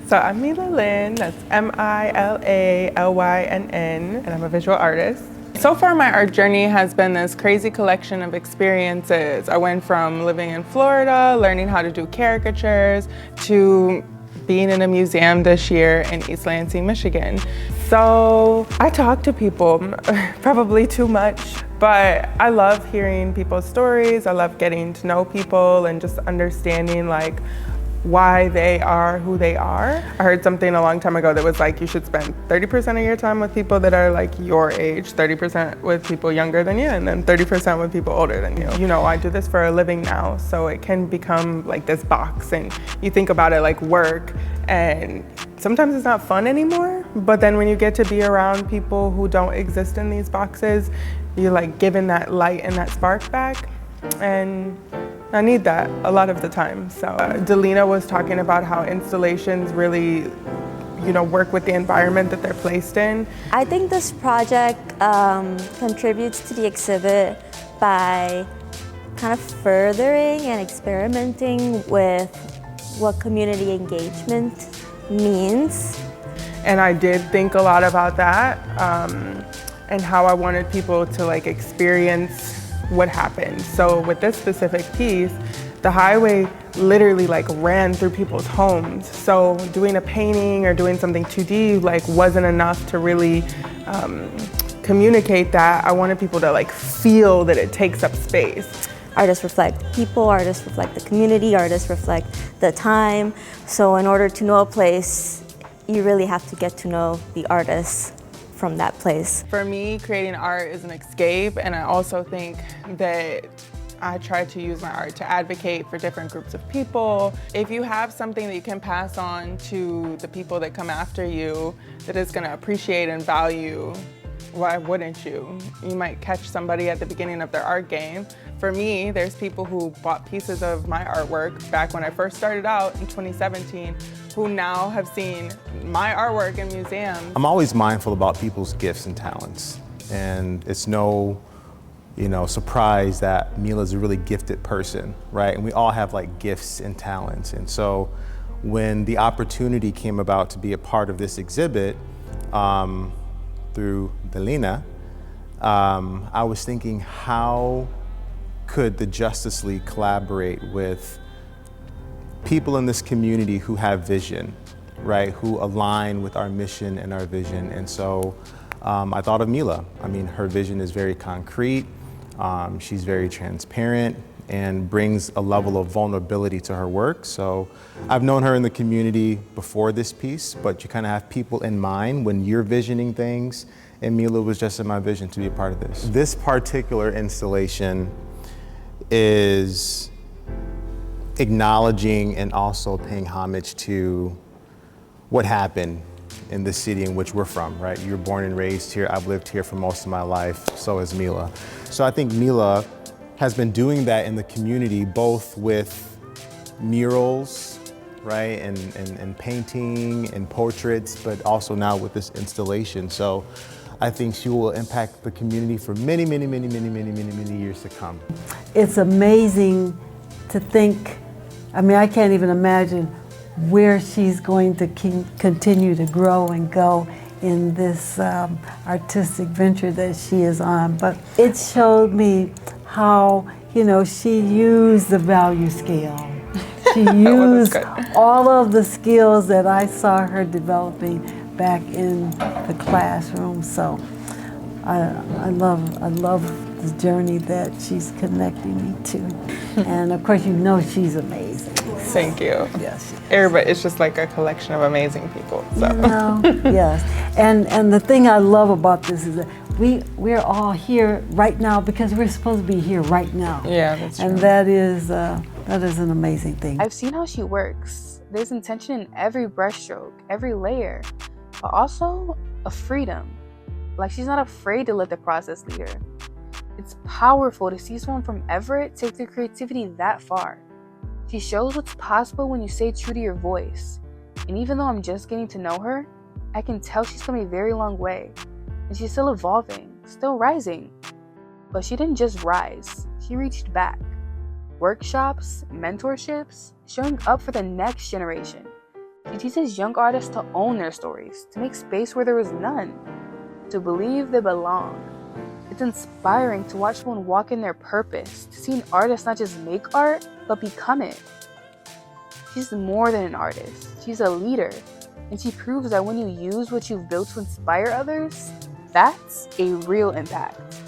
So I'm Mila Lynn, that's Milallynn, and I'm a visual artist. So far my art journey has been this crazy collection of experiences. I went from living in Florida, learning how to do caricatures, to being in a museum this year in East Lansing, Michigan. So I talk to people, probably too much, but I love hearing people's stories. I love getting to know people and just understanding like why they are who they are. I heard something a long time ago that was like, you should spend 30% of your time with people that are like your age, 30% with people younger than you, and then 30% with people older than you. You know, I do this for a living now, so it can become like this box, and you think about it like work, and sometimes it's not fun anymore, but then when you get to be around people who don't exist in these boxes, you're like given that light and that spark back, and I need that a lot of the time. So Delina was talking about how installations really, work with the environment that they're placed in. I think this project contributes to the exhibit by kind of furthering and experimenting with what community engagement means. And I did think a lot about that and how I wanted people to like experience what happened. So with this specific piece, the highway literally like ran through people's homes. So doing a painting or doing something 2D like wasn't enough to really communicate that. I wanted people to like feel that it takes up space. Artists reflect people, artists reflect the community, artists reflect the time. So in order to know a place, you really have to get to know the artists from that place. For me, creating art is an escape, and I also think that I try to use my art to advocate for different groups of people. If you have something that you can pass on to the people that come after you that is going to appreciate and value, why wouldn't you? You might catch somebody at the beginning of their art game. For me, there's people who bought pieces of my artwork back when I first started out in 2017 who now have seen my artwork in museums. I'm always mindful about people's gifts and talents, and it's no surprise that Mila's a really gifted person, right? And we all have like gifts and talents. And so when the opportunity came about to be a part of this exhibit through Delina, I was thinking, how could the Justice League collaborate with people in this community who have vision, right? Who align with our mission and our vision. And so I thought of Mila. I mean, her vision is very concrete. She's very transparent and brings a level of vulnerability to her work. So I've known her in the community before this piece, but you kind of have people in mind when you're visioning things, and Mila was just in my vision to be a part of this. This particular installation is acknowledging and also paying homage to what happened in the city in which we're from, right? You were born and raised here. I've lived here for most of my life, so has Mila. So I think Mila has been doing that in the community, both with murals, right, and painting and portraits, but also now with this installation. So I think she will impact the community for many, many, many, many, many, many, many years to come. It's amazing to think, I can't even imagine where she's going to continue to grow and go in this artistic venture that she is on. But it showed me how, she used the value scale. She used all of the skills that I saw her developing back in the classroom. So I love the journey that she's connecting me to. And of course, she's amazing. Thank you. Yes. Everybody, it's just like a collection of amazing people. So. Yes. And the thing I love about this is that we're all here right now because we're supposed to be here right now. Yeah, that's true. And that is an amazing thing. I've seen how she works. There's intention in every brushstroke, every layer, but also a freedom. Like, she's not afraid to let the process lead her. It's powerful to see someone from Everett take their creativity that far. She shows what's possible when you stay true to your voice. And even though I'm just getting to know her, I can tell she's come a very long way. And she's still evolving, still rising. But she didn't just rise, she reached back. Workshops, mentorships, showing up for the next generation. She teaches young artists to own their stories, to make space where there was none, to believe they belong. It's inspiring to watch someone walk in their purpose, to see an artist not just make art, but become it. She's more than an artist. She's a leader. And she proves that when you use what you've built to inspire others, that's a real impact.